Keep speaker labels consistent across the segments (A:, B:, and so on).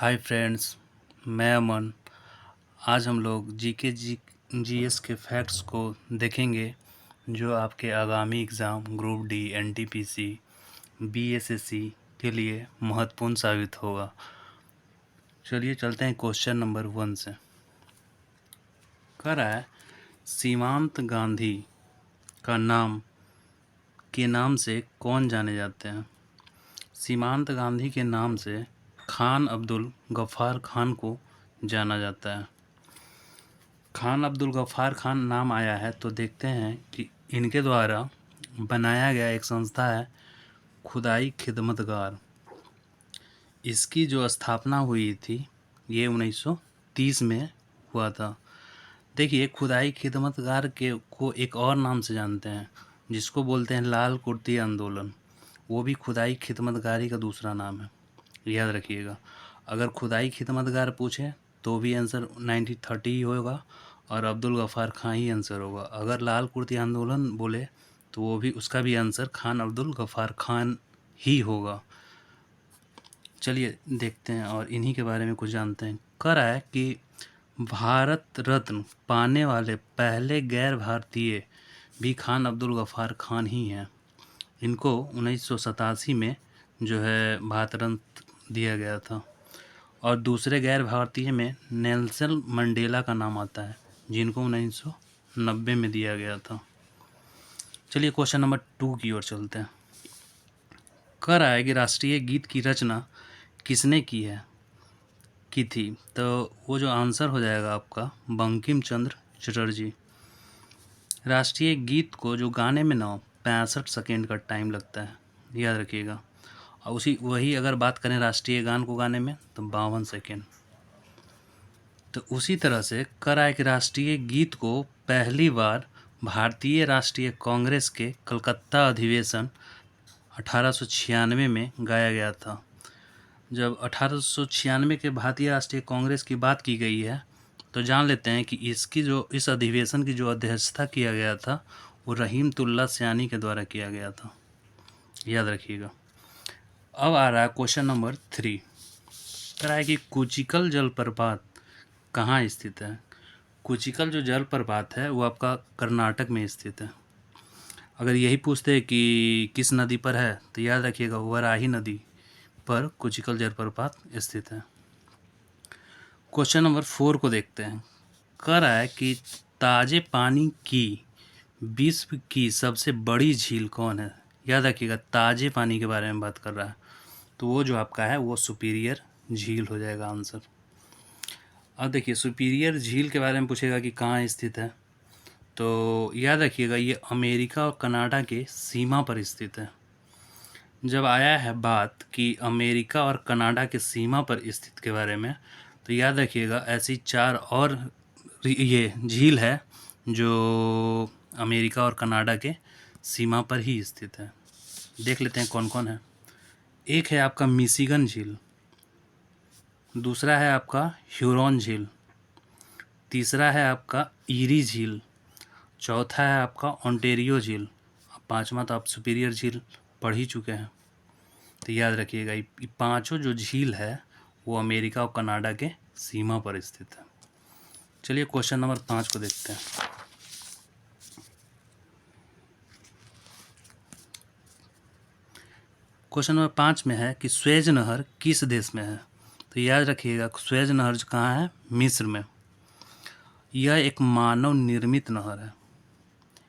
A: Hi friends, मैं अमन। आज हम लोग जीएस के फैक्ट्स को देखेंगे जो आपके आगामी exam group D, NTPC, BSSC के लिए महत्वपूर्ण साबित होगा। चलिए चलते हैं क्वेश्चन नंबर 1 से। कह रहा है सीमांत गांधी का नाम के नाम से कौन जाने जाते हैं। सीमांत गांधी के नाम से खान अब्दुल गफ्फार खान को जाना जाता है। खान अब्दुल गफ्फार खान नाम आया है तो देखते हैं कि इनके द्वारा बनाया गया एक संस्था है खुदाई खिदमतगार। इसकी जो स्थापना हुई थी ये 1930 में हुआ था। देखिए खुदाई खिदमतगार के को एक और नाम से जानते हैं जिसको बोलते हैं लाल कुर्ती आंदोलन। वो भी खुदाई खिदमतगारी का दूसरा नाम है, याद रखिएगा। अगर खुदाई खिदमतगार पूछे तो भी आंसर 1930 ही होगा और अब्दुल गफ्फार खान ही आंसर होगा। अगर लाल कुर्ती आंदोलन बोले तो वो भी उसका भी आंसर खान अब्दुल गफ्फार खान ही होगा। चलिए देखते हैं और इन्हीं के बारे में कुछ जानते हैं। कह रहा है कि भारत रत्न पाने वाले पहले गैर भारतीय भी खान अब्दुल गफ्फार खान ही हैं। इनको 1987 में जो है भारत रत्न दिया गया था और दूसरे गैर भारतीय में नेल्सन मंडेला का नाम आता है जिनको 1990 में दिया गया था। चलिए क्वेश्चन नंबर 2 की ओर चलते हैं। कह रहा है कि राष्ट्रीय गीत की रचना किसने की थी, तो वो जो आंसर हो जाएगा आपका बंकिम चंद्र चटर्जी। राष्ट्रीय गीत को जो गाने में ना 65 सेकेंड का टाइम लगता है, याद रखिएगा। और वही अगर बात करें राष्ट्रीय गान को गाने में तो 52 सेकेंड। तो उसी तरह से कह रहा है कि राष्ट्रीय गीत को पहली बार भारतीय राष्ट्रीय कांग्रेस के कलकत्ता अधिवेशन 1896 में गाया गया था। जब 1896 के भारतीय राष्ट्रीय कांग्रेस की बात की गई है तो जान लेते हैं कि इस अधिवेशन की जो अध्यक्षता किया गया था वो रहीमतुल्लाह सयानी के द्वारा किया गया था, याद रखिएगा। अब आ रहा है क्वेश्चन नंबर 3। कह रहा है कि कुचिकल जलप्रपात कहाँ स्थित है। कुचिकल जो जलप्रपात है वो आपका कर्नाटक में स्थित है। अगर यही पूछते हैं कि किस नदी पर है तो याद रखिएगा वराही नदी पर कुचिकल जलप्रपात स्थित है। क्वेश्चन नंबर 4 को देखते हैं। कह रहा है कि ताजे पानी की विश्व की सबसे बड़ी झील कौन है। याद रखिएगा ताजे पानी के बारे में बात कर रहा है तो वो जो आपका है वो सुपीरियर झील हो जाएगा आंसर। अब देखिए सुपीरियर झील के बारे में पूछेगा कि कहाँ स्थित है तो याद रखिएगा ये अमेरिका और कनाडा के सीमा पर स्थित है। जब आया है बात कि अमेरिका और कनाडा के सीमा पर स्थित के बारे में तो याद रखिएगा ऐसी 4 और ये झील है जो अमेरिका और कनाडा के सीमा पर ही स्थित है। देख लेते हैं कौन कौन है। एक है आपका मिशिगन झील, दूसरा है आपका ह्यूरॉन झील, तीसरा है आपका ईरी झील, चौथा है आपका ओंटेरियो झील, पांचवा तो आप सुपीरियर झील पढ़ ही चुके हैं। तो याद रखिएगा ये पांचों जो झील है वो अमेरिका और कनाडा के सीमा पर स्थित है। चलिए क्वेश्चन नंबर 5 को देखते हैं। क्वेश्चन नंबर 5 में है कि स्वेज नहर किस देश में है। तो याद रखिएगा स्वेज नहर कहाँ है, मिस्र में। यह एक मानव निर्मित नहर है,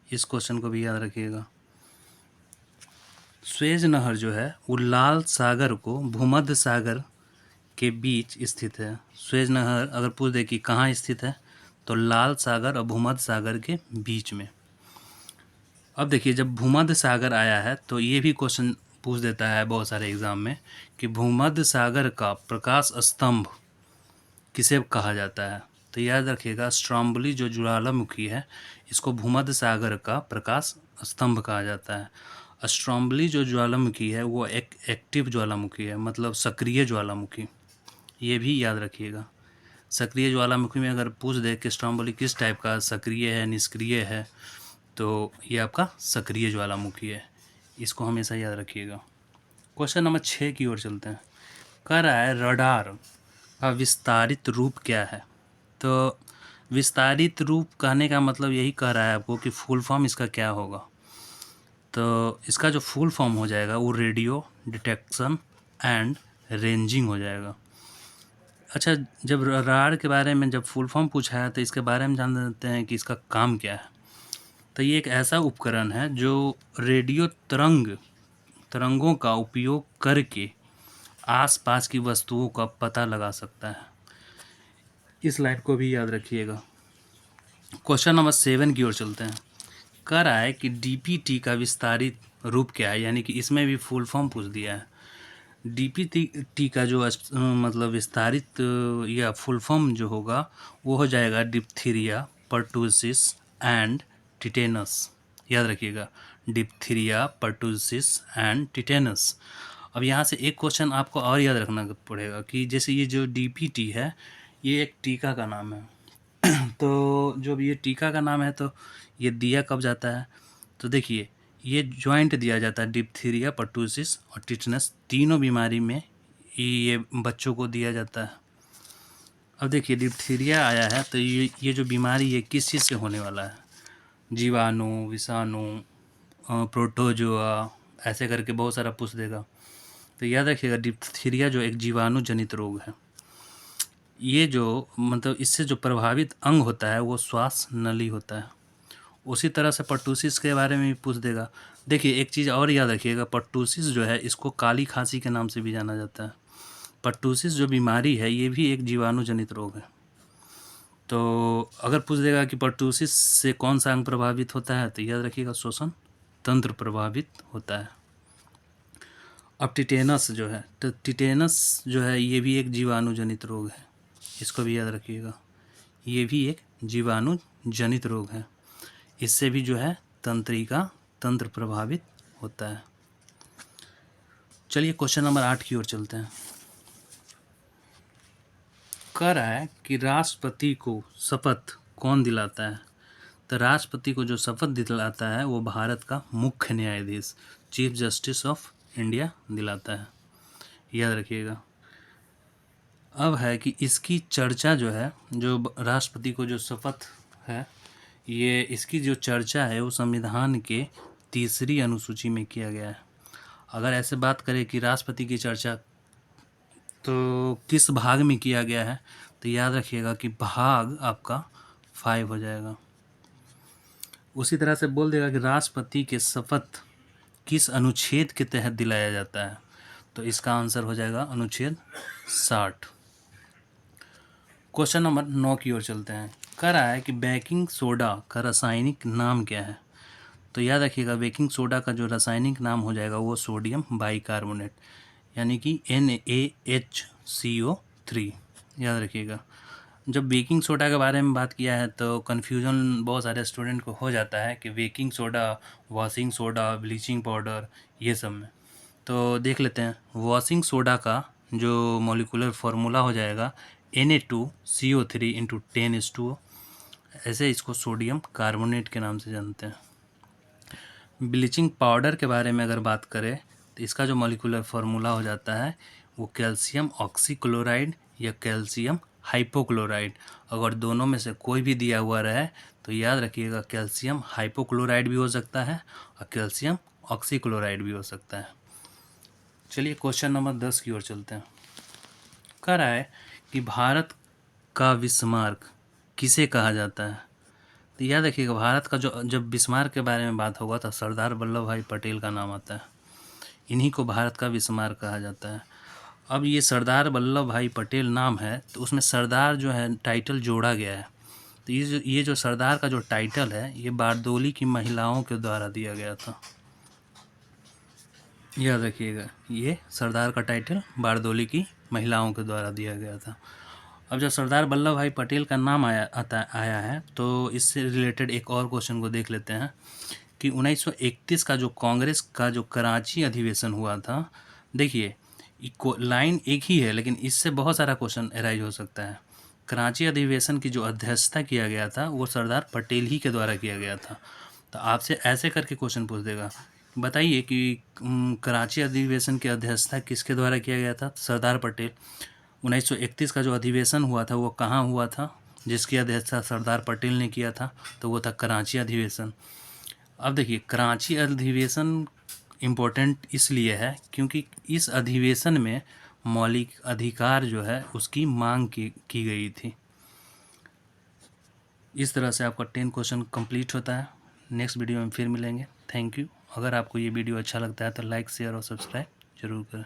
A: इस क्वेश्चन को भी याद रखिएगा। स्वेज नहर जो है वो लाल सागर को भूमध्य सागर के बीच स्थित है। स्वेज नहर अगर पूछ दे कि कहाँ स्थित है तो लाल सागर और भूमध्य सागर के बीच में। अब देखिए जब भूमध्य सागर आया है तो ये भी क्वेश्चन पूछ देता है बहुत सारे एग्जाम में कि भूमध्य सागर का प्रकाश स्तंभ किसे कहा जाता है। तो याद रखिएगा स्ट्रोम्बोली जो ज्वालामुखी है इसको भूमध्य सागर का प्रकाश स्तंभ कहा जाता है। स्ट्रोम्बोली जो ज्वालामुखी है वो एक एक्टिव ज्वालामुखी है, मतलब सक्रिय ज्वालामुखी, ये भी याद रखिएगा। सक्रिय ज्वालामुखी में अगर पूछ दे कि स्ट्रोम्बोली किस टाइप का, सक्रिय है निष्क्रिय है, तो ये आपका सक्रिय ज्वालामुखी है, इसको हमेशा याद रखिएगा। क्वेश्चन नंबर 6 की ओर चलते हैं। कह रहा है रडार का विस्तारित रूप क्या है? तो विस्तारित रूप कहने का मतलब यही कह रहा है आपको कि फुल फॉर्म इसका क्या होगा। तो इसका जो फुल फॉर्म हो जाएगा वो रेडियो डिटेक्शन एंड रेंजिंग हो जाएगा। अच्छा, जब राड के बारे में जब फुल फॉर्म पूछा है तो इसके बारे में जान लेते हैं कि इसका काम क्या है। तो ये एक ऐसा उपकरण है जो रेडियो तरंगों का उपयोग करके आसपास की वस्तुओं का पता लगा सकता है। इस लाइन को भी याद रखिएगा। क्वेश्चन नंबर 7 की ओर चलते हैं। कह रहा है कि डीपीटी का विस्तारित रूप क्या है, यानी कि इसमें भी फुल फॉर्म पूछ दिया है। डीपीटी का जो मतलब विस्तारित या फुल फॉर्म जो होगा वो हो जाएगा डिप्थीरिया, पर्टुसिस एंड टिटेनस। याद रखिएगा, डिप्थीरिया, पर्टुसिस एंड टिटेनस। अब यहाँ से एक क्वेश्चन आपको और याद रखना पड़ेगा कि जैसे ये जो डीपीटी है ये एक टीका का नाम है। तो जब ये टीका का नाम है तो ये दिया कब जाता है? तो देखिए, ये जॉइंट दिया जाता है डिप्थीरिया, पर्टुसिस और टिटनस, तीनों बीमारी में ये बच्चों को दिया जाता है। अब देखिए, डिप्थीरिया आया है तो ये जो बीमारी है किस चीज़ से होने वाला है? जीवाणु, विषाणु, प्रोटोजोआ, ऐसे करके बहुत सारा पूछ देगा। तो याद रखिएगा, डिप्थीरिया जो एक जीवाणु जनित रोग है। ये जो मतलब इससे जो प्रभावित अंग होता है वो श्वास नली होता है। उसी तरह से पर्टुसिस के बारे में भी पूछ देगा। देखिए, एक चीज़ और याद रखिएगा, पर्टुसिस जो है इसको काली खांसी के नाम से भी जाना जाता है। पर्टुसिस जो बीमारी है ये भी एक जीवाणु जनित रोग है। तो अगर पूछ देगा कि पर्टुसिस से कौन सा अंग प्रभावित होता है तो याद रखिएगा श्वसन तंत्र प्रभावित होता है। अब टिटेनस जो है, तो टिटेनस जो है ये भी एक जीवाणु जनित रोग है, इसको भी याद रखिएगा। ये भी एक जीवाणु जनित रोग है, इससे भी जो है तंत्रिका तंत्र प्रभावित होता है। चलिए क्वेश्चन नंबर 8 की ओर चलते हैं। कह रहा है कि राष्ट्रपति को शपथ कौन दिलाता है? तो राष्ट्रपति को जो शपथ दिलाता है वो भारत का मुख्य न्यायाधीश, चीफ जस्टिस ऑफ इंडिया दिलाता है। याद रखिएगा। अब है कि इसकी चर्चा जो है, जो राष्ट्रपति को जो शपथ है, ये इसकी जो चर्चा है वो संविधान के 3री अनुसूची में किया गया है। अगर ऐसे बात करें कि राष्ट्रपति की चर्चा तो किस भाग में किया गया है, तो याद रखिएगा कि भाग आपका 5 हो जाएगा। उसी तरह से बोल देगा कि राष्ट्रपति के शपथ किस अनुच्छेद के तहत दिलाया जाता है, तो इसका आंसर हो जाएगा अनुच्छेद 60। क्वेश्चन नंबर 9 की ओर चलते हैं। कह रहा है कि बेकिंग सोडा का रासायनिक नाम क्या है? तो याद रखिएगा, बेकिंग सोडा का जो रासायनिक नाम हो जाएगा वो सोडियम बाइकार्बोनेट, यानी कि NaHCO3। याद रखिएगा। जब बेकिंग सोडा के बारे में बात किया है तो कन्फ्यूजन बहुत सारे स्टूडेंट को हो जाता है कि baking soda, washing soda, bleaching powder, ये सब में। तो देख लेते हैं, वॉशिंग सोडा का जो मॉलिक्यूलर फार्मूला हो जाएगा Na2CO3 × 10H2O। ऐसे इसको सोडियम कार्बोनेट के नाम से जानते हैं। ब्लीचिंग पाउडर के बारे में अगर बात करें तो इसका जो मॉलिक्यूलर फार्मूला हो जाता है वो कैल्शियम ऑक्सीक्लोराइड या कैल्शियम हाइपोक्लोराइड। अगर दोनों में से कोई भी दिया हुआ रहे तो याद रखिएगा कैल्शियम हाइपोक्लोराइड भी हो सकता है और कैल्शियम ऑक्सीक्लोराइड भी हो सकता है। चलिए क्वेश्चन नंबर 10 की ओर चलते हैं। कह रहा है कि भारत का बिस्मार्क किसे कहा जाता है? तो याद रखिएगा, भारत का जो जब बिस्मार्क के बारे में बात होगा तो सरदार वल्लभ भाई पटेल का नाम आता है। इन्हीं को भारत का बिस्मार्क कहा जाता है। अब ये सरदार वल्लभ भाई पटेल नाम है तो उसमें सरदार जो है टाइटल जोड़ा गया है। तो ये जो सरदार का जो टाइटल है ये बारदोली की महिलाओं के द्वारा दिया गया था। याद रखिएगा, ये सरदार का टाइटल बारदोली की महिलाओं के द्वारा दिया गया था। अब जब सरदार वल्लभ भाई पटेल का नाम आया है तो इससे रिलेटेड एक और क्वेश्चन को देख लेते हैं कि 1931 का जो कांग्रेस का जो कराची अधिवेशन हुआ था, देखिए लाइन एक ही है लेकिन इससे बहुत सारा क्वेश्चन अराइज हो सकता है। कराची अधिवेशन की जो अध्यक्षता किया गया था वो सरदार पटेल ही के द्वारा किया गया था। तो आपसे ऐसे करके क्वेश्चन पूछ देगा, बताइए कि कराची अधिवेशन की अध्यक्षता किसके द्वारा किया गया था? सरदार पटेल। 1931 का जो अधिवेशन हुआ था वो कहाँ हुआ था, जिसकी अध्यक्षता सरदार पटेल ने किया था, तो वो था कराची अधिवेशन। अब देखिए कराची अधिवेशन इम्पोर्टेंट इसलिए है क्योंकि इस अधिवेशन में मौलिक अधिकार जो है उसकी मांग की गई थी। इस तरह से आपका 10 क्वेश्चन कंप्लीट होता है। नेक्स्ट वीडियो में फिर मिलेंगे। Thank you. अगर आपको ये वीडियो अच्छा लगता है तो लाइक शेयर और सब्सक्राइब जरूर करें।